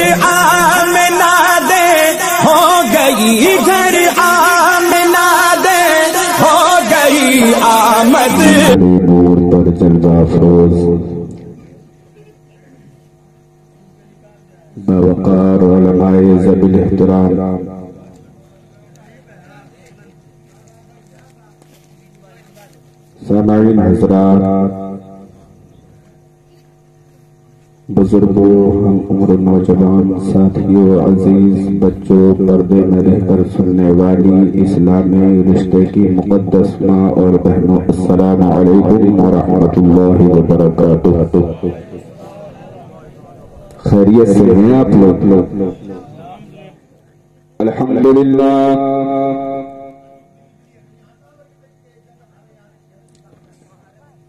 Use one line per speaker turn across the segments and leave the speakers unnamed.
گھر آمنہ دے ہو گئی، گھر آمنہ دے ہو گئی آمد۔
نور پر جلوہ افروز باوقار علماء ذوی الاحترام، سامعین حضرات، بزرگوں، ہم عمر نوجوان ساتھیوں، عزیز بچوں، پردے میں رہ کر سننے والی اسلامی رشتے کی مقدس ماں اور بہنوں، السلام علیکم ورحمۃ اللہ وبرکاتہ۔ خیریت سے ہیں آپ لوگ؟ الحمدللہ،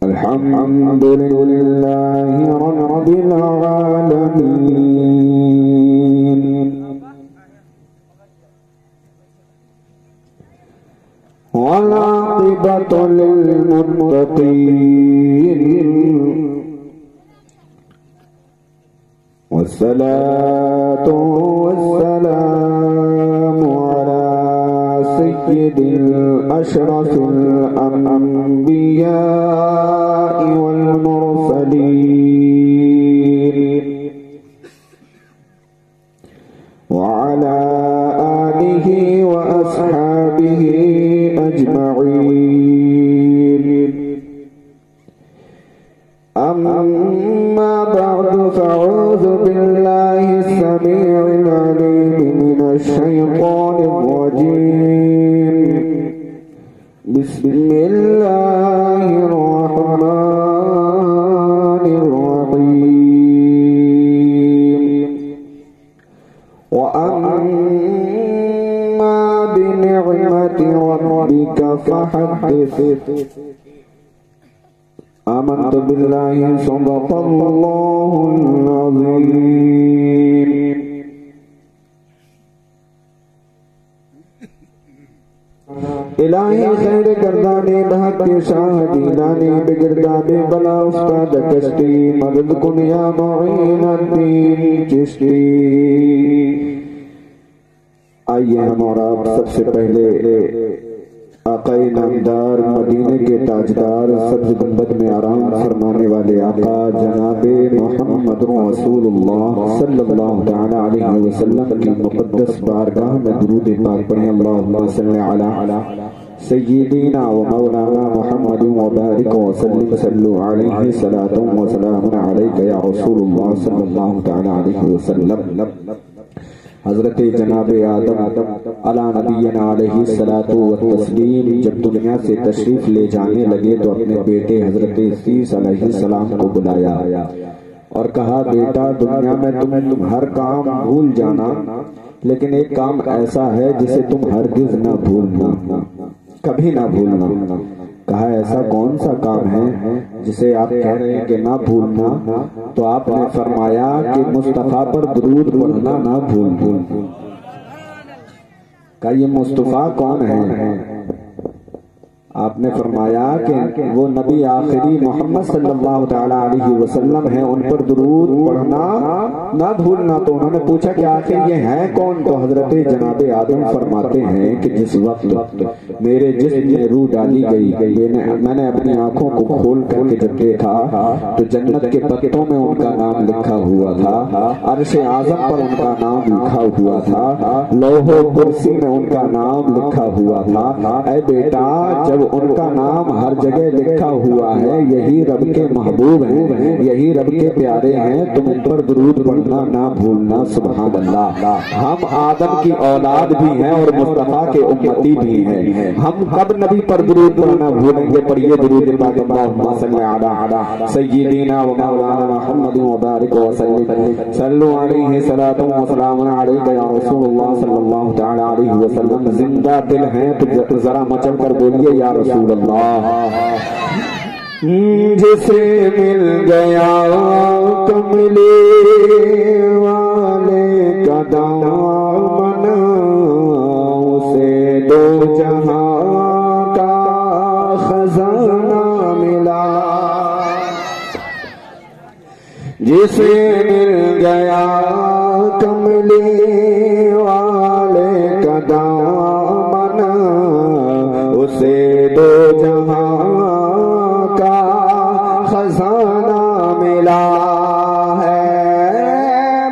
الحمد لله رب العالمين، والعاقبة للمتقين، والصلاة والسلام على سيد الأشرف الأنبياء والمرسلين، وعلى آله وأصحابه أجمعين، أما بعد فأعوذ بالله السميع العليم من الشيطان الرجيم، بسم الله الرحمن الرحيم، وأما بنعمة ربك فحدث، آمنت بالله صدق الله العظيم۔ الہی خیر گردانے بحق کے شاہ دینانے بگردانے بلا استاد کشتی، مدد کن یا معین الدین چشتی۔ آئیے ہم اور آپ سب سے پہلے آقا نامدار، مدینے کے تاجدار، سبز گنبد میں آرام فرمانے والے آقا جناب محمد رسول اللہ صلی اللہ تعالی علیہ وسلم کی مقدس بارگاہ میں درود پاک پڑھیں۔ اللہم صلی علی سیدنا و مولانا محمد وبارک وسلم، صلو علیہ صلاۃ و سلام علیک یا رسول اللہ صلی اللہ تعالی علیہ وسلم۔ حضرت جناب آدم علی نبینا علیہ الصلوۃ والتسلیم جب دنیا سے تشریف لے جانے لگے تو اپنے بیٹے حضرت عیسیٰ علیہ السلام کو بلایا اور کہا، بیٹا دنیا میں تم ہر کام بھول جانا، لیکن ایک کام ایسا ہے جسے تم ہرگز نہ بھولنا، کبھی نہ بھولنا۔ کہا ایسا کون سا کام ہے جسے آپ کہہ رہے ہیں کہ نہ بھولنا؟ تو آپ نے فرمایا کہ مصطفیٰ پر درود پڑھنا نہ بھولنا۔ کہا یہ مصطفیٰ کون ہے؟ آپ نے فرمایا کہ وہ نبی آخری محمد صلی اللہ تعالی علیہ وسلم ہیں، ان پر درود پڑھنا نہ بھولنا۔ تو انہوں نے پوچھا کہ آخر یہ ہیں کون؟ تو حضرت جناب آدم فرماتے ہیں کہ جس وقت میرے جسم میں روح ڈالی گئی، میں نے اپنی آنکھوں کو کھول کر کے جب دیکھا تو جنت کے پتوں میں ان کا نام لکھا ہوا تھا، عرش اعظم پر ان کا نام لکھا ہوا تھا، لوح و کرسی میں ان کا نام لکھا ہوا تھا۔ اے بیٹا، جب ان کا نام ہر جگہ لکھا ہوا ہے، یہی رب کے محبوب ہیں، یہی رب کے پیارے ہیں، تم ان پر درود پڑھنا نہ بھولنا۔ سبحان اللہ، ہم آدم کی اولاد بھی ہیں اور مصطفیٰ کے امتی بھی ہیں، ہم کب نبی پر درود پڑھنا بھولیں گے؟ پڑھیے درود پاک، اللہم صلی علی سیدنا و مولانا محمد وبارک وسلم، صلو علیہ صلاۃ و سلام علیک یا رسول اللہ صلی اللہ تعالی علیہ وسلم۔ زندہ دل ہیں تو ذرا مچل کر بولیے یا رسول اللہ۔ جسے مل گیا کملے والے کا دامن، اسے دو جہاں کا خزانہ ملا۔ جسے مل گیا کملی والے کا دامن اسے دو جہاں کا خزانہ ملا ہے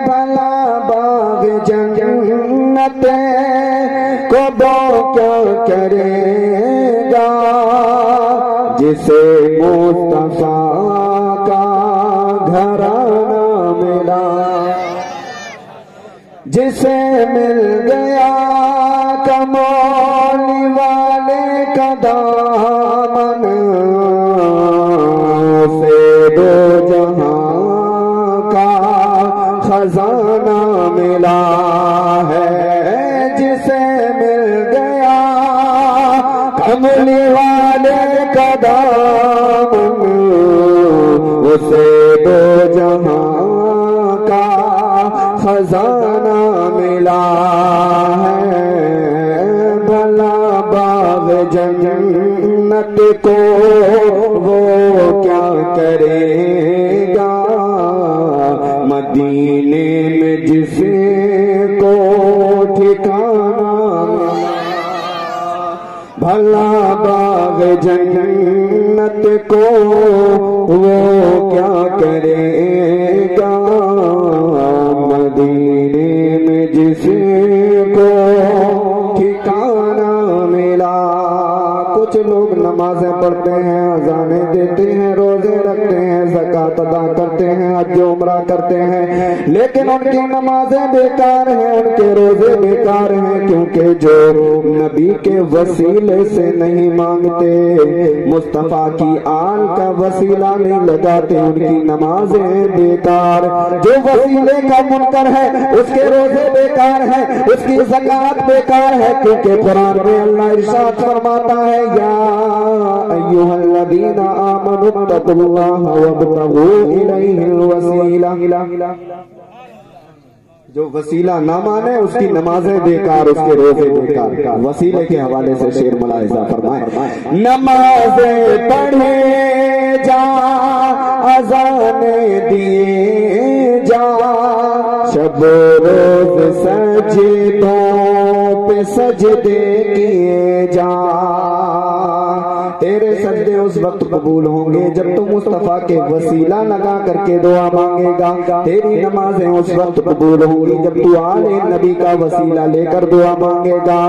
بھلا باغ جنت کو وہ کیا کرے گا جسے مصطفیٰ کا گھرانہ ملا جسے مل گیا کمالی والے کا دامن سے دو جہاں کا خزانہ ملا ہے جسے مل گیا کملی والے کا دامن اسے دو جہاں کا خزانہ ملا ہے بھلا باغ جنت کو وہ کیا کرے گا مدینے میں جس کو ٹھکانہ بھلا باغ جنت کو وہ کیا کرے گا مدینے میں جس کو ٹھکانہ ملا کچھ لوگ نمازیں پڑھتے ہیں اذانیں دیتے ہیں روزے رکھتے ہیں زکوٰۃ ادا کرتے ہیں حج عمرہ کرتے ہیں لیکن ان کی نمازیں بیکار ہیں ان کے روزے بیکار ہیں کیونکہ جو نبی کے وسیلے سے نہیں مانگتے مصطفیٰ کی آل کا وسیلہ نہیں لگاتے ان کی نمازیں بیکار جو وسیلے کا منکر ہے اس کے روزے بیکار ہیں اس کی زکوٰۃ بیکار ہے کیونکہ قرآن میں اللہ ارشاد فرماتا ہے یا ایھا الذین آمنوا اتقوا اللہ وابتغوا الیہ الوسیلہ جو وسیلہ نہ مانے اس کی نمازیں بیکار اس کے روزے بیکار وسیلے کے حوالے سے شعر ملاحظہ فرمائے نمازیں پڑھے جا اذانیں دیے جا شب روز سجدوں پہ سجدے کیے جا تیرے سجدے اس وقت قبول ہوں گے جب تو مصطفیٰ کے وسیلہ لگا کر کے دعا مانگے گا تیری نمازیں اس وقت قبول ہوں گی جب تو آل نبی کا وسیلہ لے کر دعا مانگے گا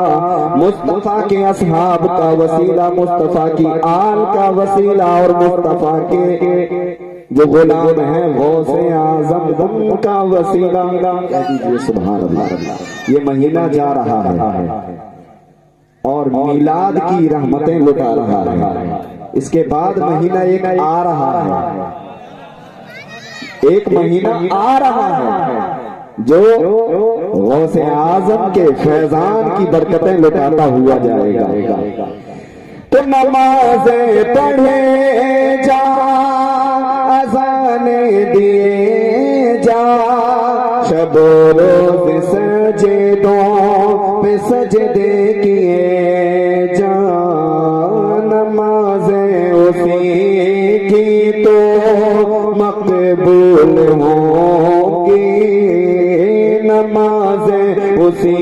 مصطفیٰ کے اصحاب کا وسیلہ مصطفیٰ کی آل کا وسیلہ اور مصطفیٰ کے جو غلام ہیں غوث اعظم کا وسیلہ سبحان اللہ یہ مہینہ جا رہا ہے اور میلاد کی رحمتیں لٹا رہا ہے اس کے بعد مہینہ ایک آ رہا ہے ایک مہینہ آ رہا ہے جو غوث اعظم کے فیضان کی برکتیں لٹاتا ہوا جائے گا تو نمازیں پڑھے جا اذانیں دیے جا شب و روز سجدوں پہ سجدے کیے جا نمازیں اسی کی تو مقبول ہوں گی نمازیں اسی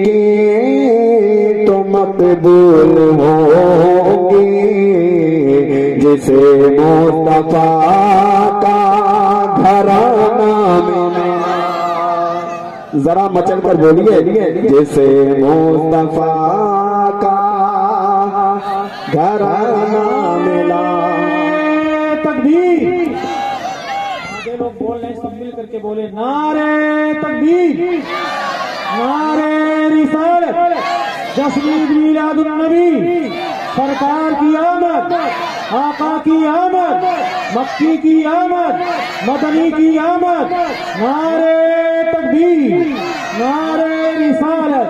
کی تو مقبول ہوں گی جسے مصطفیٰ کا گھرانہ ذرا مچل کر بولیے جسے مصطفیٰ کا گھرانہ ملا
تکبیر آگے لوگ بول رہے ہیں سب مل کر کے بولے نعرہ تکبیر نعرہ رسالت جشن میلاد النبی سرکار کی آمد آقا کی آمد مکی کی آمد مدنی کی آمد نعرہ تکبیر نعرہ رسالت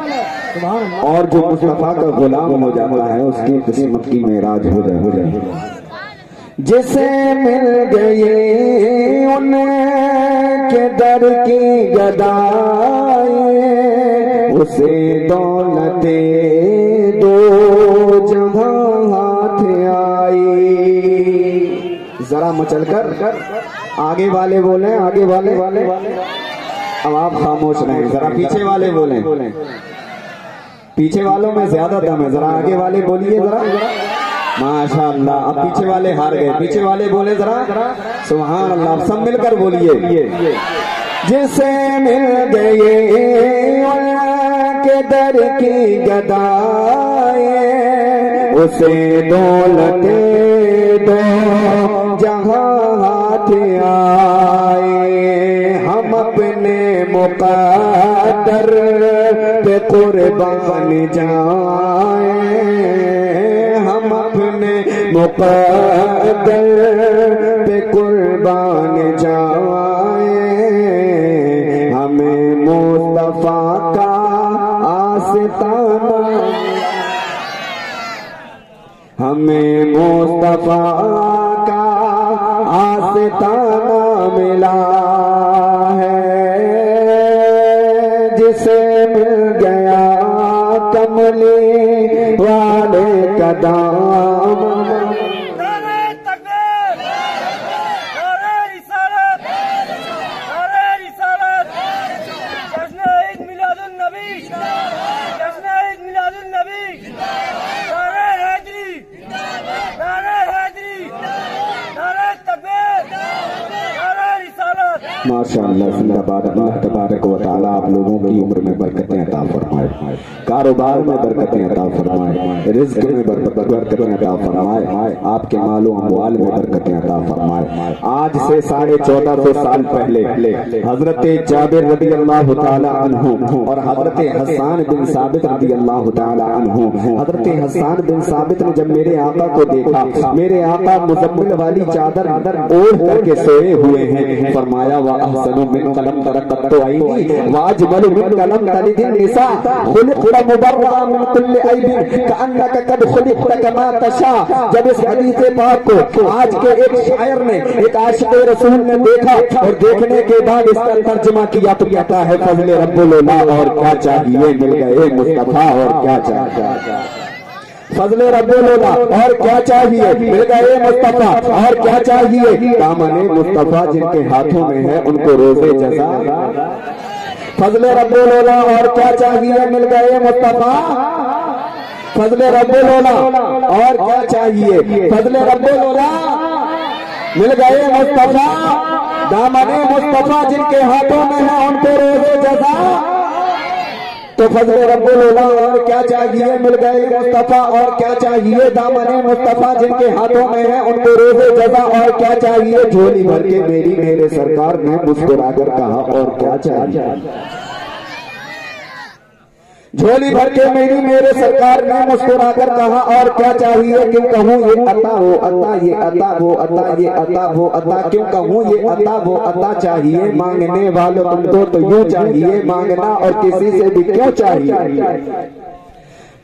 اور جو مصطفیٰ کا غلام ہو جاتا ہے اس کی قسمت کی معراج ہو جائے جسے مل گئے ان کے در کی گدائی اسے دولت دو جہاں ہاتھ آئی ذرا مچل کر آگے والے بولیں آگے والے اب آپ خاموش رہیں، ذرا پیچھے والے بولیں، پیچھے والوں میں زیادہ دم ہے، ذرا آگے والے بولیے ذرا، ماشاء اللہ۔ اب پیچھے والے ہار گئے، پیچھے والے بولے ذرا سبحان اللہ، اب سب مل کر بولیے۔ جسے مل گئے ان کے در کی گدائیں، اسے دولت دو جہاں ہاتھ آئے، ہم اپنے مقدر پہ قربان جائیں، ہم اپنے مقدر پہ قربان جائیں، ہمیں مصطفیٰ کا آستانہ، ہمیں مصطفیٰ کا آستانہ ملا ہے، جسے مل گیا کملی والے کا دام۔ ماشاءاللہ، زندہ باد۔ اللہ تبارک و تعالیٰ آپ لوگوں کی عمر میں برکتیں عطا فرمائے، کاروبار میں برکتیں عطا فرمائے، رزق میں برکتیں عطا فرمائے، آپ کے مال و اموال میں برکتیں عطا فرمائے۔ آج سے 1450 سال پہلے حضرت جابر رضی اللہ تعالی عنہ اور حضرت حسان بن ثابت رضی اللہ تعالی عنہ، حضرت حسان بن ثابت نے جب میرے آقا کو دیکھا، میرے آقا مزمل والی چادر اوڑھ کر کے سوئے ہوئے ہیں، فرمایا وَأَحْسَنُ مِنْ قَلَمْ تَرَقَّتُ عَيْنِي وَأَجْمَلُ مِنْ قَلَمْ تَلِدِ النِّسَاء خُلِقْتَ مُبَرَّأً مِنْ كُلِّ عَيْبٍ كَأَنَّكَ قَدْ خُلِقْتَ كَمَا تَشَاءُ۔ جب اس حدیث پاک کو آج کے ایک شاعر نے، ایک عاشق رسول نے دیکھا اور دیکھنے کے بعد اس کا ترجمہ کیا تو کہتا ہے فضل رب العلا اور کیا چاہیے، مل گئے مصطفیٰ اور کیا چاہیے، فضل رب العلا اور کیا چاہیے، مل گئے مصطفیٰ اور کیا چاہیے، دامن مصطفیٰ جن کے ہاتھوں میں ہے ان کو روزے جزا، فضل رب العلا اور کیا چاہیے، مل گئے مصطفیٰ، فضل رب العلا اور کیا چاہیے، فضل رب العلا، مل گئے مصطفیٰ، دامن مصطفیٰ جن کے ہاتھوں میں ہے ان کو روزے جزا، تو فضل رب العلا اور کیا چاہیے، مل گئے مصطفیٰ اور کیا چاہیے، دامن مصطفیٰ جن کے ہاتھوں میں ہے ان کو روزے جزا اور کیا چاہیے، جھولی بھر کے میرے سرکار نے مسکرا کر کہا اور کیا چاہیے، جھولی بھر کے میرے سرکار نے مسکرا کر کہا اور کیا چاہیے، کیوں کہوں یہ عطا وہ عطا، یہ عطا وہ عطا، یہ عطا وہ عطا، کیوں کہوں یہ عطا وہ عطا چاہیے، مانگنے والوں تم کو تو یوں چاہیے مانگنا اور کسی سے بھی کیوں چاہیے،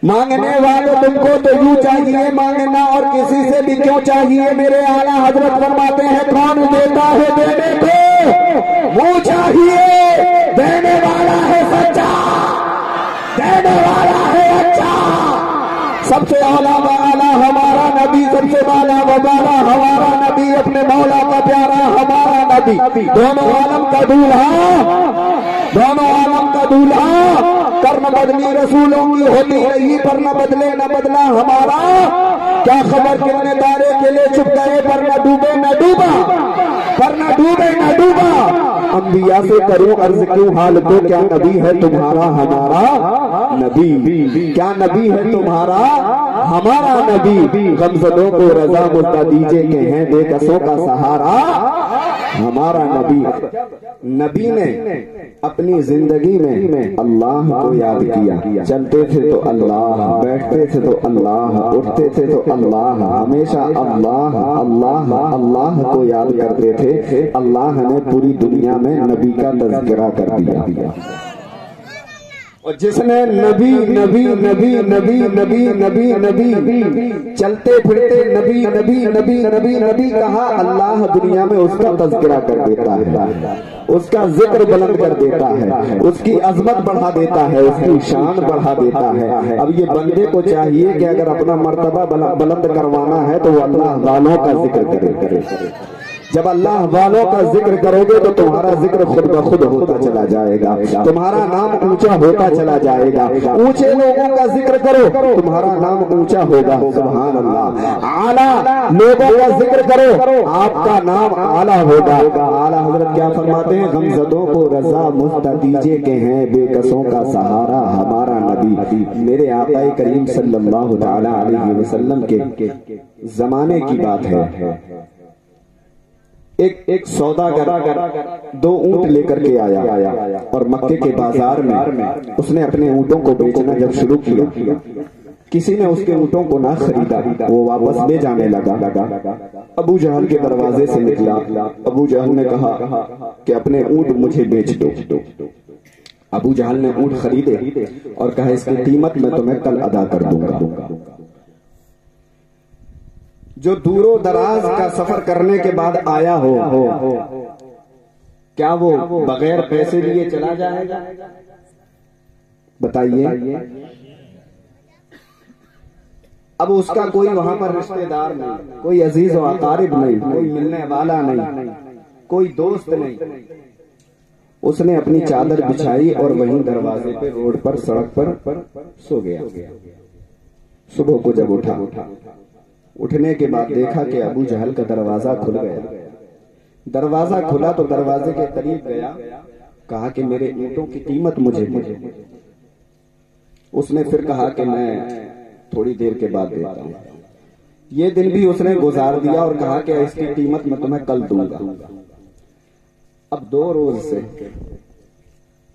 مانگنے والوں تم کو تو یوں چاہیے مانگنا اور کسی سے بھی کیوں چاہیے، میرے اعلیٰ حضرت فرماتے ہیں کون دیتا ہے دینے کو وہ چاہیے، دینے والا ہے سچا، دینے والا ہے اچھا، سب سے اعلیٰ و اعلیٰ ہمارا نبی، سب سے بالا و بالا ہمارا نبی، اپنے مولا کا پیارا ہمارا نبی، دونوں عالم کا دولہا، دونوں عالم کا دولہا، کرن بدلی رسولوں کی ہوتی رہی پر نہ بدلے نہ بدلا ہمارا، کیا خبر کتنے تارے کے لے چھپ گئے پر نہ ڈوبے نہ ڈوبا، پر نہ ڈوبے نہ ڈوبا، انبیاء سے کروں عرض کیوں حال کو، کیا نبی ہے تمہارا ہمارا نبی، کیا نبی ہے تمہارا ہمارا نبی، غمزدوں کو رضا مدہ دیجے کہ ہیں بے کسوں کا سہارا ہمارا نبی۔ نبی نے اپنی زندگی میں اللہ کو یاد کیا، چلتے تھے تو اللہ، بیٹھتے تھے تو اللہ، اٹھتے تھے تو اللہ، ہمیشہ اللہ اللہ اللہ کو یاد کرتے تھے۔ اللہ نے پوری دنیا میں نبی کا تذکرہ کر دیا، اور جس نے نبی نبی نبی نبی نبی نبی نبی چلتے پھرتے نبی نبی نبی نبی نبی کہا، اللہ دنیا میں اس کا تذکرہ کر دیتا ہے، اس کا ذکر بلند کر دیتا ہے، اس کی عظمت بڑھا دیتا ہے، اس کی شان بڑھا دیتا ہے۔ اب یہ بندے کو چاہیے کہ اگر اپنا مرتبہ بلند کروانا ہے تو وہ اللہ والوں کا ذکر کرے، جب اللہ والوں کا ذکر کرو گے تو تمہارا ذکر خود بخود ہوتا چلا جائے گا، تمہارا نام اونچا ہوتا چلا جائے گا۔ اونچے لوگوں کا ذکر کرو تمہارا نام اونچا ہوگا، سبحان اللہ۔ اعلیٰ لوگوں کا ذکر کرو آپ کا نام اعلیٰ ہوگا۔ اعلیٰ حضرت کیا فرماتے ہیں؟ غمزدوں کو رضا مستدیجے کے ہیں، بے کسوں کا سہارا ہمارا نبی۔ میرے آقا کریم صلی اللہ تعالی علیہ وسلم کے زمانے کی بات ہے، ایک سوداگر 2 اونٹ لے کر کے آیا اور مکے کے بازار میں اس نے اپنے اونٹوں کو بیچنا جب شروع کیا، کسی نے اس کے اونٹوں کو نہ خریدا، وہ واپس لے جانے لگا۔ ابو جہل کے دروازے سے نکلا، ابو جہل نے کہا کہ اپنے اونٹ مجھے بیچ دو۔ ابو جہل نے اونٹ خریدے اور کہا اس کی قیمت میں تمہیں کل ادا کر دوں گا۔ جو دور و دراز کا سفر کرنے کے بعد آیا ہو، کیا وہ بغیر پیسے لیے چلا جائے گا؟ بتائیے۔ اب اس کا کوئی وہاں پر رشتہ دار نہیں، کوئی عزیز و اقارب نہیں، کوئی ملنے والا نہیں، کوئی دوست نہیں۔ اس نے اپنی چادر بچھائی اور وہیں دروازے پہ روڈ پر سڑک پر سو گیا۔ صبح کو جب اٹھنے کے بعد دیکھا کہ ابو جہل کا دروازہ کھل گیا۔ دروازہ کھلا تو دروازے کے قریب گیا، کہا کہ میرے اونٹوں کی قیمت مجھے دے۔ اس نے پھر کہا کہ میں تھوڑی دیر کے بعد دیتا ہوں۔ یہ دن بھی اس نے گزار دیا اور کہا کہ اس کی قیمت میں تمہیں کل دوں گا۔ اب 2 روز سے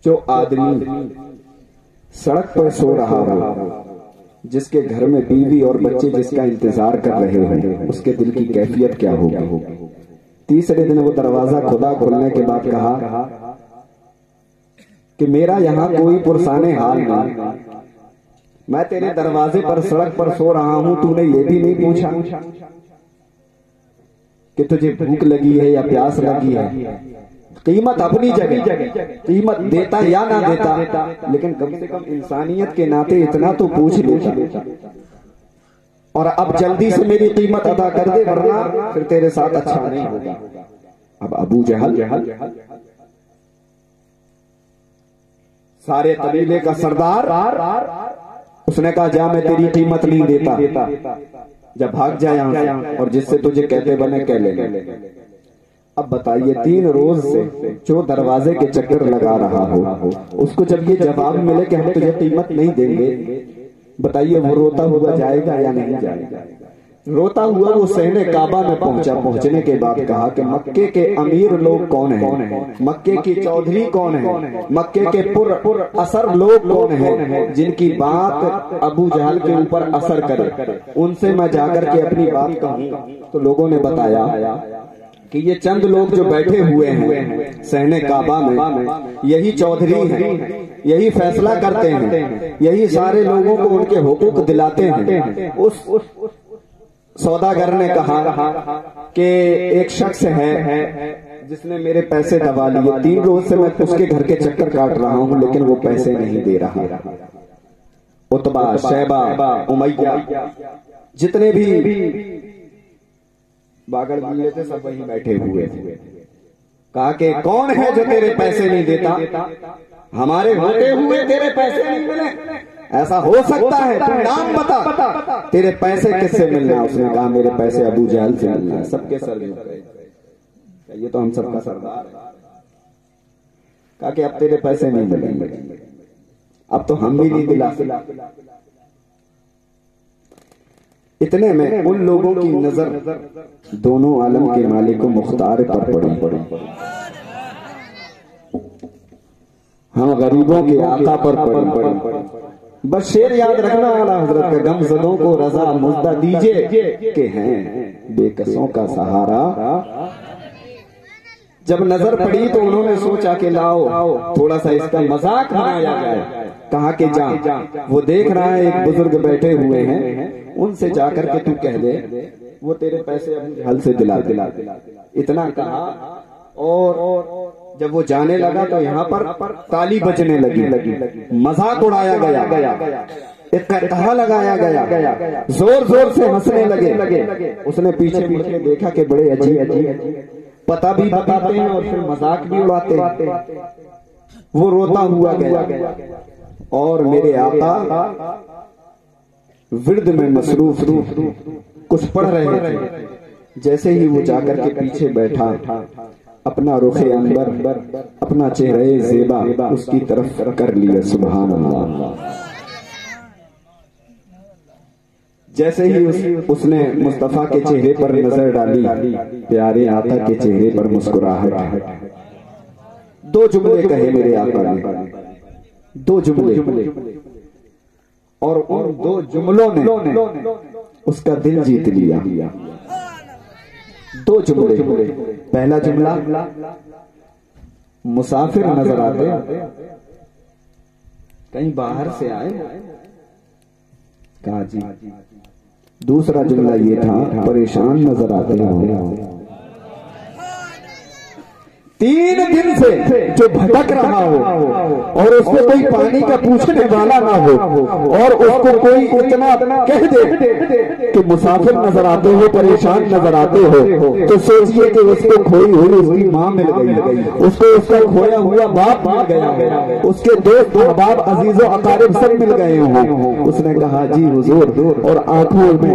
جو آدمی سڑک پر سو رہا ہو، جس کے گھر میں بیوی اور بچے جس کا انتظار کر رہے ہیں، اس کے دل کی کیفیت کیا ہوگی؟ تیسرے دن وہ دروازہ کھلنے کے بعد کہا کہ میرا یہاں کوئی پرسان حال نہیں، میں تیرے دروازے پر سڑک پر سو رہا ہوں، تو نے یہ بھی نہیں پوچھا کہ تجھے بھوک لگی ہے یا پیاس لگی ہے۔ قیمت اپنی جگہ، قیمت دیتا یا نہ دیتا، لیکن کم سے کم انسانیت کے ناطے اتنا تو پوچھ لیتا۔ اور اب جلدی سے میری قیمت ادا کر دے ورنہ پھر تیرے ساتھ اچھا نہیں ہوگا۔ اب ابو جہل سارے قبیلے کا سردار، اس نے کہا جا میں تیری قیمت نہیں دیتا، جب بھاگ جا یہاں سے اور جس سے تجھے کہتے بنے کہہ لے۔ اب بتائیے 3 روز سے جو دروازے کے چکر لگا رہا ہو، اس کو جب یہ جواب ملے کہ ہم تجھے قیمت نہیں دیں گے، بتائیے وہ روتا ہوا جائے گا یا نہیں جائے گا؟ روتا ہوا وہ صحن کعبہ میں پہنچا۔ پہنچنے کے بعد کہا کہ مکے کے امیر لوگ کون ہیں، مکے کی چودھری کون ہیں، مکے کے پر اثر لوگ کون ہیں جن کی بات ابو جہل کے اوپر اثر کرے، ان سے میں جا کر کے اپنی بات کہوں۔ تو لوگوں نے بتایا کہ یہ چند لوگ جو بیٹھے ہوئے ہیں صحن کعبہ میں، یہی چودھری ہیں، یہی فیصلہ کرتے ہیں، یہی سارے لوگوں کو ان کے حقوق دلاتے ہیں۔ اس سوداگر نے کہا کہ ایک شخص ہے جس نے میرے پیسے دبا لیے، 3 روز سے میں اس کے گھر کے چکر کاٹ رہا ہوں لیکن وہ پیسے نہیں دے رہا۔ عتبہ، شیبہ، امیہ، جتنے بھی باغڑ ملے تھے سب وہیں بیٹھے ہوئے تھے۔ کہا کہ کون ہے جو تیرے پیسے نہیں دیتا؟ ہمارے ہوتے ہوئے تیرے پیسے نہیں ملے؟ ایسا ہو سکتا ہے؟ تو نام بتا، تیرے پیسے کس سے ملنا؟ اس نے کہا میرے پیسے ابو جہل سے ملنا ہے۔ سب کے سر یہ تو ہم سب کا سردار ہے۔ کہا کہ اب تیرے پیسے نہیں ملیں گے، اب تو ہم بھی نہیں دلا سکتے۔ اتنے میں ان لوگوں کی نظر دونوں عالم کے مالک و مختار پر پڑی۔ ہم غریبوں کے آقا پر پڑی۔ بس شیر یاد رکھنا والا حضرت کا، غم زدوں کو رضا مزدہ دیجئے کہ ہیں بے کسوں کا سہارا۔ جب نظر پڑی تو انہوں نے سوچا کہ لاؤ تھوڑا سا اس کا مذاق بنایا جائے۔ کہا کہ جا، وہ دیکھ رہا ہے ایک بزرگ بیٹھے ہوئے ہیں، ان سے جا کر کے تو کہہ دے وہ تیرے پیسے ابو جہل سے دلا۔ اتنا کہا اور جب وہ جانے لگا تو یہاں پر تالی بجنے لگی، مذاق اڑایا گیا، ایک کہا لگایا گیا، زور زور سے ہنسنے لگے۔ اس نے پیچھے مڑ کے دیکھا کہ بڑے عجیب پتہ بھی بتاتے ہیں اور پھر مذاق بھی اڑاتے ہیں۔ وہ روتا ہوا گیا اور میرے آقا ورد میں مصروف تھے، کچھ پڑھ رہے تھے۔ جیسے ہی وہ جا کر کے پیچھے بیٹھا، اپنا رخ انور، اپنا چہرہ زیبا اس کی طرف کر لیا۔ سبحان اللہ۔ جیسے ہی اس نے مصطفیٰ کے چہرے پر نظر ڈالی، پیارے آقا کے چہرے پر مسکراہٹ۔ دو جملے کہے میرے آقا نے، دو جملے، اور ان دو جملوں نے اس کا دل جیت لیا۔ دو جملے، پہلا جملہ مسافر نظر آتے، کہیں باہر سے آئے، کہا جی۔ دوسرا جملہ یہ تھا پریشان نظر آتے ہوں۔ 3 دن سے جو بھٹک رہا ہو اور اس کو کوئی پانی کا پوچھنے والا نہ ہو اور اس کو کوئی اتنا کہہ دے کہ مسافر نظر آتے ہو، پریشان نظر آتے ہو، تو سوچئے کہ اس کو کھوئی ہوئی اس کی ماں مل گئی، اس کو اس کا کھویا ہوا باپ مل گیا، اس کے دوست احباب عزیز و اقارب سب مل گئے ہوں۔ اس نے کہا جی حضور، اور آنکھوں میں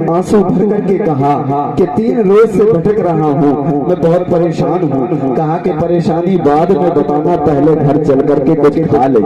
آنسو بھر کر کے کہا کہ 3 روز سے بھٹک رہا ہوں، میں بہت پریشان ہوں۔ کہا کہ پریشانی بعد میں بتانا، پہلے گھر چل کر کے کچھ کھا لے۔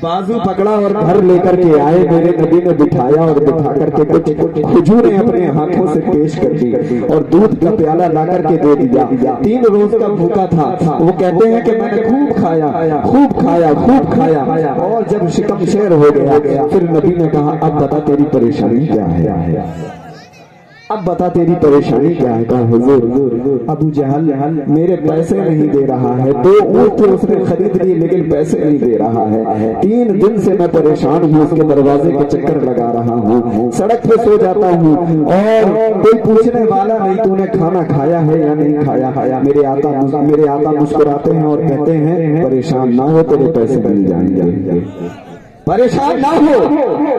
بازو پکڑا اور گھر لے کر کے آئے، میرے نبی نے بٹھایا اور بٹھا کر کے کچھ کھجوریں اپنے ہاتھوں سے پیش کر دی اور دودھ کا پیالہ لا کر کے دے دیا۔ 3 روز کا بھوکا تھا، وہ کہتے ہیں کہ میں نے خوب کھایا اور جب شکم شیر ہو گیا، پھر نبی نے کہا اب بتا تیری پریشانی کیا ہے، اب بتا تیری پریشانی کیا ہے۔ کہا حضور ابو جہل میرے پیسے نہیں دے رہا ہے، 2 اونٹ اس نے خرید لیے لیکن پیسے نہیں دے رہا ہے، 3 دن سے میں پریشان ہوں، اس کے دروازے کے چکر لگا رہا ہوں، سڑک پہ سو جاتا ہوں اور کوئی پوچھنے والا نہیں تو نے کھانا کھایا ہے یا نہیں کھایا۔ میرے آقا مسکراتے ہیں اور کہتے ہیں پریشان نہ ہو، تیرے پیسے مل جائیں گے، پریشان نہ ہو،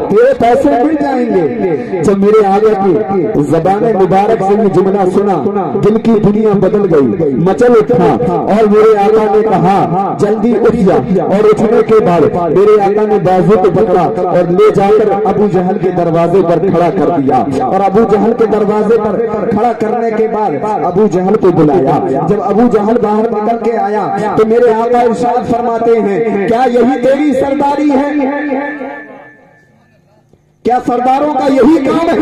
تیرے پیسے مل جائیں گے۔ جب میرے آقا کی زبان مبارک سے یہ جملہ سنا، دل کی دنیا بدل گئی، مچل اٹھا اور میرے آقا نے کہا جلدی اٹھ جا، اور اٹھنے کے بعد میرے آقا نے بازو کو پکڑا اور لے جا کر ابو جہل کے دروازے پر کھڑا کر دیا، اور ابو جہل کے دروازے پر کھڑا کرنے کے بعد ابو جہل کو بلایا۔ جب ابو جہل باہر نکل کے آیا تو میرے آقا ارشاد فرماتے ہیں کیا یہی تیری سرداری ہے؟ کیا سرداروں کا یہی کام ہے؟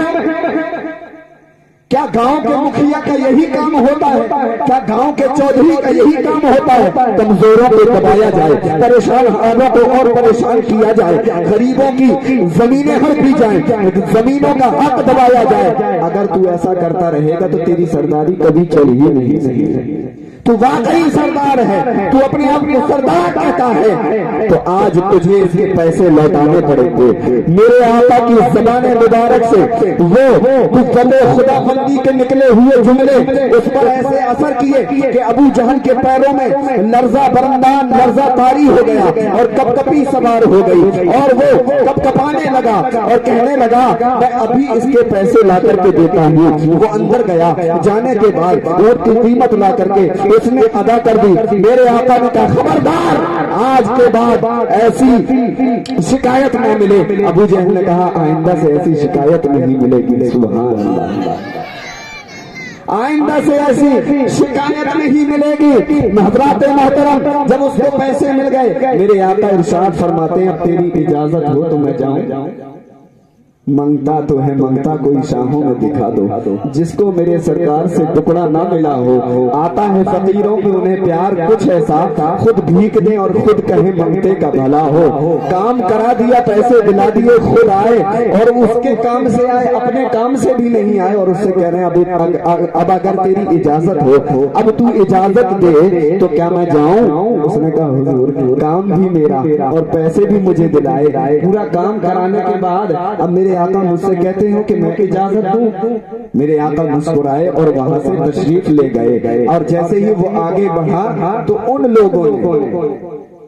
کیا گاؤں کے مکھیا کا یہی کام ہوتا ہے؟ کیا گاؤں کے چودھری کا یہی کام ہوتا ہے؟ کمزوروں کو دبایا جائے، پریشان حالوں کو اور پریشان کیا جائے، غریبوں کی زمینیں ہڑپی جائیں، زمینوں کا حق دبایا جائے۔ اگر تو ایسا کرتا رہے گا تو تیری سرداری کبھی چل ہی نہیں سکے۔ تو واقعی سردار ہے، تو اپنے آپ کو سردار کہتا ہے، تو آج تجھے اس کے پیسے لوٹانے پڑیں گے۔ میرے آقا کی زبان مبارک سے وہ گلے خدا بندی کے نکلے ہوئے جملے اس پر ایسے اثر کیے کہ ابو جہل کے پیروں میں لرزہ برندان، لرزہ طاری ہو گیا اور کپ کپی سوار ہو گئی، اور وہ کپ کپانے لگا اور کہنے لگا میں ابھی اس کے پیسے لا کر کے دیتا ہوں۔ وہ اندر گیا، جانے کے بعد ووٹ کی قیمت لا کر کے اس نے ادا کر دی۔ میرے آقا نے کہا خبردار آج کے بعد ایسی شکایت نہ ملے۔ ابو جہل نے کہا آئندہ سے ایسی شکایت نہیں ملے گی۔ سبحان اللہ، آئندہ سے ایسی شکایت نہیں ملے گی۔ حضرات محترم، جب اس کو پیسے مل گئے میرے آقا ارشاد فرماتے ہیں تیری اجازت ہو تو میں جاؤں؟ منگتا تو ہے، منگتا کوئی شاہوں میں دکھا دو، جس کو میرے سرکار سے ٹکڑا نہ ملا ہو۔ آتا ہے فقیروں میں انہیں پیار کچھ ایسا، خود بھیک دیں اور خود کہیں منگتے کا بھلا ہو۔ کام کرا دیا، پیسے دلا دیے، خود آئے اور اس کے کام سے آئے، اپنے کام سے بھی نہیں آئے، اور اس سے کہہ رہے ہیں اب اگر تیری اجازت ہو، اب تو اجازت دے تو کیا میں جاؤں؟ اس نے کہا حضور کام بھی میرا اور پیسے بھی مجھے دلائے، پورا کام کرانے کے بعد اب میرے آقا مجھ سے کہتے ہیں کہ میں اجازت دوں؟ میرے آقا مسکرائے اور وہاں سے تشریف لے گئے، اور جیسے ہی وہ آگے بڑھا تو ان لوگوں نے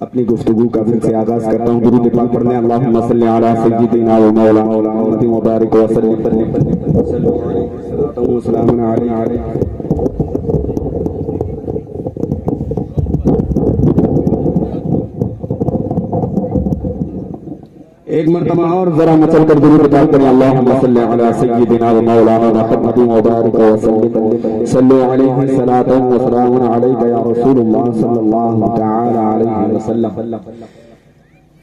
اپنی گفتگو کا پھر سے آغاز کرتا ہوں. درود پاک پڑھنے اللہم صلی علی سیدنا و مولانا محمد مبارک وسلم وسلام علیہ. ایک مرتبہ اور ذرا مچل کر درود پاک پڑھیں اللہم صلی علی سیدنا و مولانا محمد مبارک وسلم صلو علیہ الصلاۃ والسلام علیک یا رسول اللہ صلی اللہ تعالی علیہ وسلم.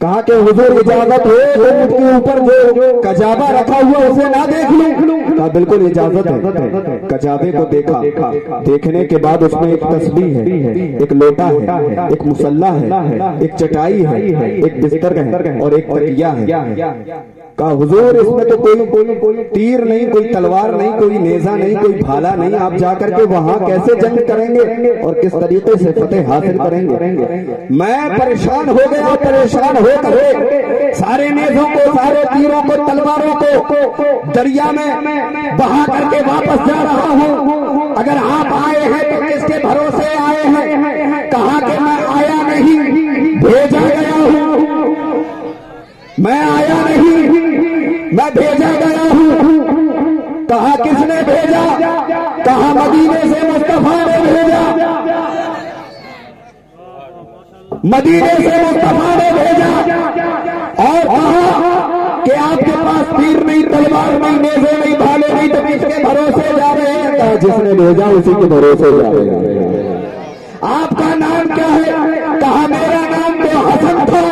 کہا کہ حضور اجازت ہو تو مجھ کے اوپر جو کجابہ رکھا ہوا اسے نہ دیکھ لوں؟ کہا بالکل اجازت ہے. کجابے کو دیکھا. دیکھنے کے بعد اس میں ایک تسبیح ہے, ایک لوٹا ہے, ایک مصلی ہے, ایک چٹائی ہے, ایک بستر ہے اور ایک تکیہ ہے. کہا حضور اس میں تو کوئی تیر نہیں, کوئی تلوار نہیں, کوئی نیزہ نہیں, کوئی بھالا نہیں. آپ جا کر کے وہاں کیسے جنگ کریں گے اور کس طریقے سے فتح حاصل کریں گے؟ میں پریشان ہو گیا. پریشان ہو کر سارے نیزوں کو, سارے تیروں کو, تلواروں کو دریا میں بہا کر کے واپس جا رہا ہوں. اگر آپ آئے ہیں تو کس کے بھروسے آئے ہیں؟ کہا کہ میں آیا نہیں, بھیجا گیا ہوں. میں آیا نہیں, میں بھیجا گیا ہوں. کہا کس نے بھیجا؟ کہا مدینے سے مصطفیٰ نے بھیجا. مدینے سے مصطفیٰ نے بھیجا اور کہا کہ آپ کے پاس تیر نہیں, تلوار نہیں, نیزے نہیں, بھالے نہیں, تو کس کے بھروسے جا رہے ہیں؟ کہا جس نے بھیجا اسی کے بھروسے جا رہے ہیں. آپ کا نام کیا ہے؟ کہا میرا نام تو حسن تھا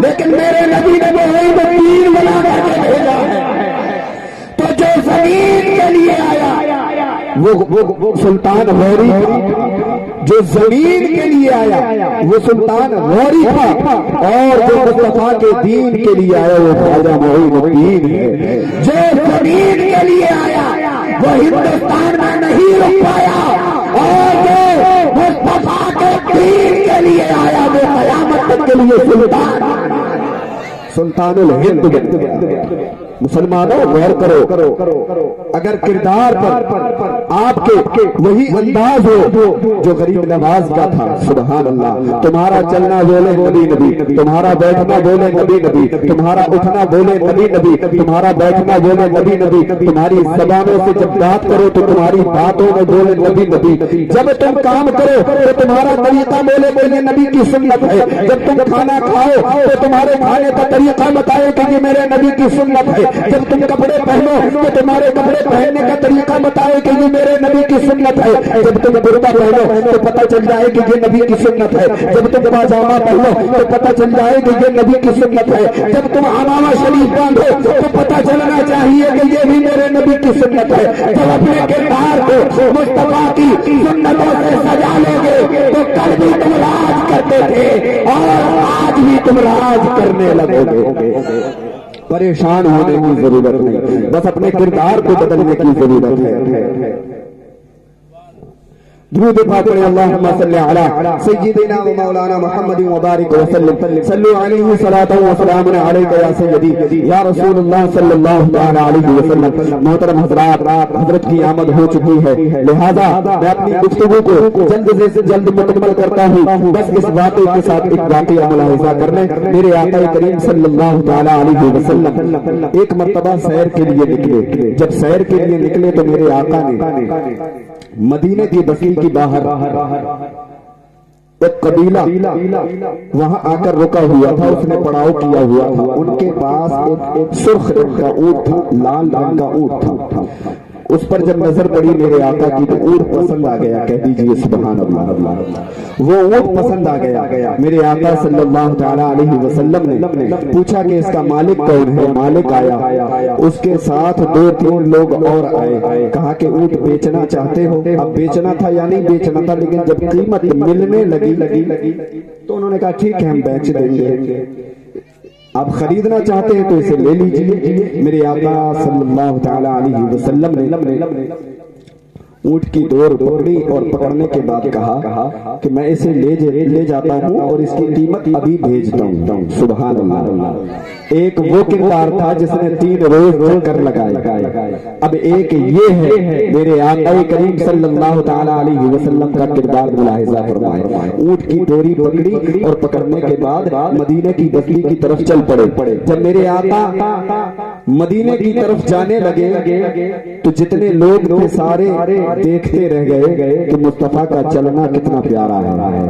لیکن میرے نبی نے وہی تو تیر بنا کر کے بھیجا ہے. تو جو زمین کے لیے آیا وہ سلطان غوری تھا. جو زمین کے لیے آیا وہ سلطان غوری تھا اور جو مصطفیٰ کے دین کے لیے آیا وہ خواجہ معین الدین ہے. جو زمین کے لیے آیا وہ ہندوستان میں نہیں رک پایا اور جو مصطفیٰ کے دین کے لیے آیا وہ قیامت تک کے لیے سلطان الہند بن گیا. مسلمانوں غور کرو, اگر کردار پر آپ کے وہی انداز ہو جو غریب نواز کا تھا, سبحان اللہ, تمہارا چلنا بولے نبی نبی, تمہارا بیٹھنا بولے نبی نبی, تمہارا اٹھنا بولے نبی نبی, تمہارا بیٹھنا بولے نبی نبی, تمہاری زبانوں سے جب بات کرو تو تمہاری باتوں میں بولے نبی نبی, جب تم کام کرو تو تمہارا طریقہ بولے کہ یہ نبی کی سنت ہے, جب تم کھانا کھاؤ تو تمہارے کھانے کا طریقہ بتائے کہ یہ میرے نبی کی سنت ہے, جب تم کپڑے پہنو تو تمہارے کپڑے پہننے کا طریقہ بتائے کہ یہ میرے نبی کی سنت ہے, جب تم کرتا پہنو تو پتہ چل جائے کہ یہ نبی کی سنت ہے, جب تم پاجامہ پہنو تو پتہ چل جائے کہ یہ نبی کی سنت ہے, جب تم عمامہ شریف باندھو تو پتہ چلنا چاہیے کہ یہ بھی میرے نبی کی سنت ہے. جب اپنے کردار کو مصطفیٰ کی سنتوں سے سجا لو گے تو کل بھی تم راج کرتے تھے اور آج بھی تم راج کرنے لگو گے. پریشان ہونے کی ضرورت نہیں, بس اپنے کردار کو بدلنے کی ضرورت ہے. درود پاک پڑھیں اللہم صلی علی سیدنا و مولانا محمد مبارک وسلم صلو علیہ الصلاۃ والسلام علیک یا سیدی یا رسول اللہ صلی اللہ تعالی علیہ وسلم. محترم حضرات, حضرت کی آمد ہو چکی ہے, لہذا میں اپنی گفتگو کو جلد سے جلد مکمل کرتا ہوں. بس اس واقعے کے ساتھ ایک واقعہ ملاحظہ کر لیں. میرے آقا کریم صلی اللہ تعالی علیہ وسلم ایک مرتبہ سیر کے لیے نکلے. جب سیر کے لیے نکلے تو میرے آقا نے مدینے کی بستی کی باہر ایک قبیلہ وہاں آ کر رکا ہوا تھا, اس نے پڑاؤ کیا ہوا تھا. ان کے پاس ایک سرخ رنگ کا اونٹ تھا, لال رنگ کا اونٹ تھا. اس پر جب نظر پڑی میرے آقا کی تو اونٹ پسند آ گیا. کہہ دیجئے سبحان اللہ, وہ اونٹ پسند آ گیا. میرے آقا صلی اللہ تعالی علیہ وسلم نے پوچھا کہ اس کا مالک کون ہے. مالک آیا, اس کے ساتھ 2-3 لوگ اور آئے. کہا کہ اونٹ بیچنا چاہتے ہو؟ اب بیچنا تھا یا نہیں بیچنا تھا, لیکن جب قیمت ملنے لگی تو انہوں نے کہا ٹھیک ہے ہم بیچ دیں گے. آپ خریدنا چاہتے ہیں تو اسے لے لیجئے. میرے آقا صلی اللہ تعالی علیہ وسلم نے اونٹ کی ڈور پکڑی اور پکڑنے کے بعد کہا کہ میں اسے لے جاتا ہوں اور اس کی قیمت ابھی بھیجتا ہوں. سبحان اللہ. ایک وہ کردار تھا جس نے 3 روز چکر لگائے. اب ایک یہ ہے میرے آقا کریم صلی اللہ تعالی علیہ وسلم کا کردار ملاحظہ فرمائے. اونٹ کی ڈوری پکڑی اور پکڑنے کے بعد مدینے کی بستی کی طرف چل پڑے. جب میرے آقا مدینے کی طرف جانے لگے تو جتنے لوگ تھے سارے دیکھتے رہ گئے کہ مصطفیٰ کا چلنا کتنا پیارا ہے,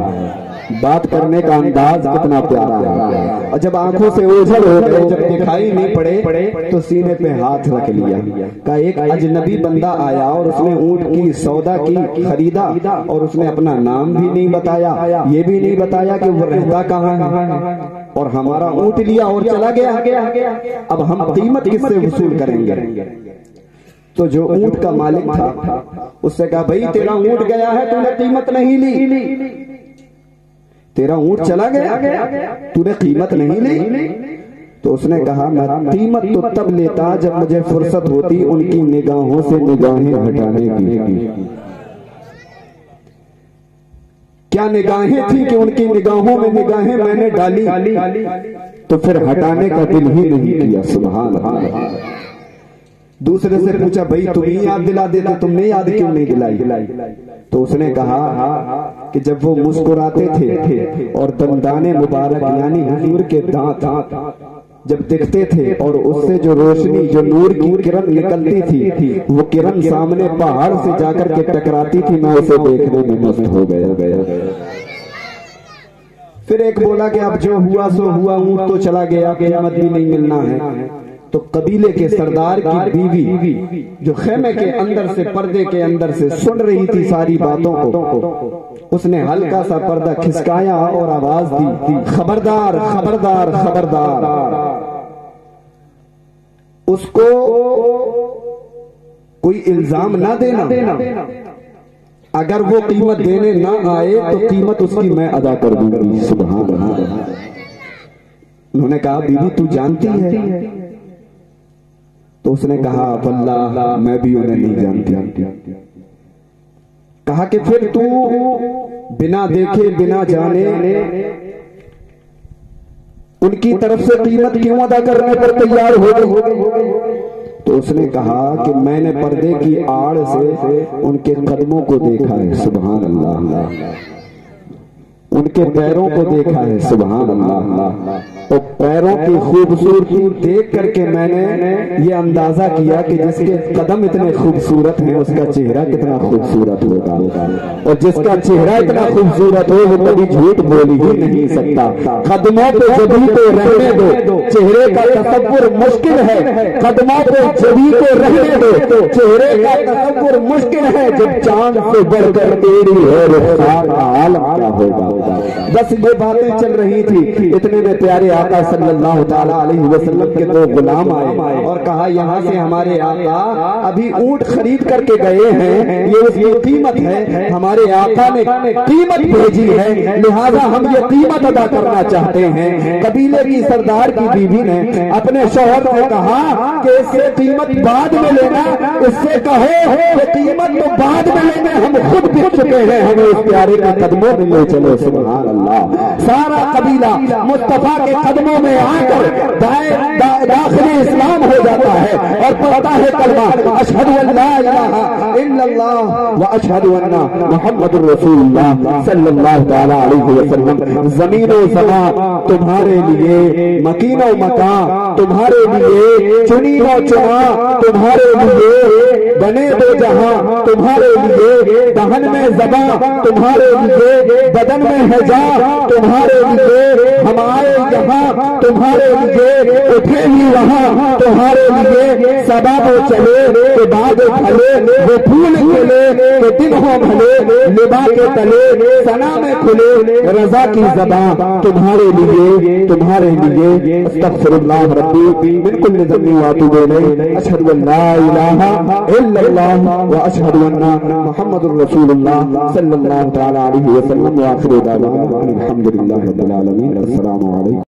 بات کرنے کا انداز کتنا پیارا ہے. اور جب آنکھوں سے اوجھل ہو گئے, جب دکھائی نہیں پڑے تو سینے پہ ہاتھ رکھ لیا. کہ ایک اجنبی بندہ آیا اور اس نے اونٹ کی سودا کی خریدا اور اس نے اپنا نام بھی نہیں بتایا, یہ بھی نہیں بتایا کہ وہ رہتا کہاں ہے, اور ہمارا اونٹ لیا اور چلا گیا. اب ہم قیمت کس سے وصول کریں گے؟ تو جو اونٹ کا مالک تھا اس سے کہا بھئی تیرا اونٹ گیا ہے, تو نے قیمت نہیں لی, تیرا اونٹ چلا گیا, تو نے قیمت نہیں لی. تو اس نے کہا میں قیمت تو تب لیتا جب مجھے فرصت ہوتی ان کی نگاہوں سے نگاہیں ہٹانے کی. کیا نگاہیں تھی کہ ان کی نگاہوں میں نگاہیں میں نے ڈالی تو پھر ہٹانے کا دل ہی نہیں کیا. سبحان اللہ. دوسرے سے پوچھا بھئی تم ہی یاد دلا دیتے, تم نے یاد کیوں نہیں دلائی؟ تو اس نے کہا کہ جب وہ مسکراتے تھے اور دندان مبارک یعنی حضور کے دانت جب دکھتے تھے اور اس سے جو روشنی جو نور کی کرن نکلتی تھی وہ کرن سامنے پہاڑ سے جا کر کے ٹکراتی تھی, میں اسے دیکھنے میں مست ہو گیا. پھر ایک بولا کہ اب جو ہوا سو ہوا, اونٹ تو چلا گیا, قیامت بھی نہیں ملنا ہے. تو قبیلے کے سردار کی بیوی جو خیمے کے اندر سے پردے کے اندر سے سن رہی تھی ساری باتوں کو, اس نے ہلکا سا پردہ کھسکایا اور آواز دی خبردار خبردار خبردار, اس کو کوئی الزام نہ دینا, اگر وہ قیمت دینے نہ آئے تو قیمت اس کی میں ادا کر دوں گی. سبحان اللہ. انہوں نے کہا بیوی تو جانتی ہے؟ تو اس نے کہا واللہ میں بھی انہیں نہیں جانتی. کہا کہ پھر تو بنا دیکھے بنا جانے ان کی طرف سے قیمت کیوں ادا کرنے پر تیار ہو گئی؟ تو اس نے کہا کہ میں نے پردے کی آڑ سے ان کے قدموں کو دیکھا ہے. سبحان اللہ. ان کے پیروں کو دیکھا ہے. سبحان اللہ. اور پیروں کی خوبصورتی دیکھ کر کے میں نے یہ اندازہ کیا کہ جس کے قدم اتنے خوبصورت ہیں اس کا چہرہ کتنا خوبصورت ہوگا, اور جس کا چہرہ اتنا خوبصورت ہو وہ کبھی جھوٹ بول ہی نہیں سکتا. قدموں پہ جبھی کو رہنے دو, چہرے کا تصور مشکل ہے. قدموں پہ جبھی کو رہنے دو, چہرے کا تصور مشکل ہے. جب چاند سے بڑھ کر تیری ہے رخسار کا عالم کیا ہوگا. بس یہ باتیں چل رہی تھی, اتنے میں پیارے آقا صلی اللہ تعالی علیہ وسلم کے 2 غلام آئے اور کہا یہاں سے ہمارے آقا ابھی اونٹ خرید کر کے گئے ہیں, یہ اس کی قیمت ہے, ہمارے آقا نے قیمت بھیجی ہے, لہذا ہم یہ قیمت ادا کرنا چاہتے ہیں. قبیلے کی سردار کی بیوی نے اپنے شوہر سے کہا کہ اس سے قیمت بعد میں لینا, اس سے کہو کہ قیمت تو بعد میں لینا, ہم خود بک چکے ہیں, ہمیں اس پیارے کے قدموں میں لے چلو. سبحان اللہ. سارا قبیلہ مصطفیٰ کے قدموں میں آ کر داخل اسلام ہو جاتا ہے اور پڑھتا ہے کلمہ اشہد ان لا الہ الا اللہ و اشہد ان محمد رسول اللہ صلی اللہ تعالی علیہ وسلم. زمین و زمان تمہارے لیے, مکین و مکان تمہارے لیے, چنی و چنا تمہارے لیے, بنے دو جہاں تمہارے لیے, دہن میں زباں تمہارے لیے, بدن میں حجاب تمہارے لیے, ہم آئے یہاں تمہارے لیے, اٹھے ہی وہاں تمہارے لیے, سباب و چلے کہ بعد کھلے, وہ پھول کھلے کہ دن ہو بھلے, لبا کے تلے سنا میں کھلے, رضا کی زبان تمہارے لیے تمہارے لیے. استغفر اللہ ربی من کل ذنب واتوب الیہ. اشہد ان لا الہ الا اللہ و اشہد ان محمد رسول اللہ صلی اللہ تعالی علیہ وسلم. وآخر دعوانا الحمدللہ رب العالمین. السلام علیکم.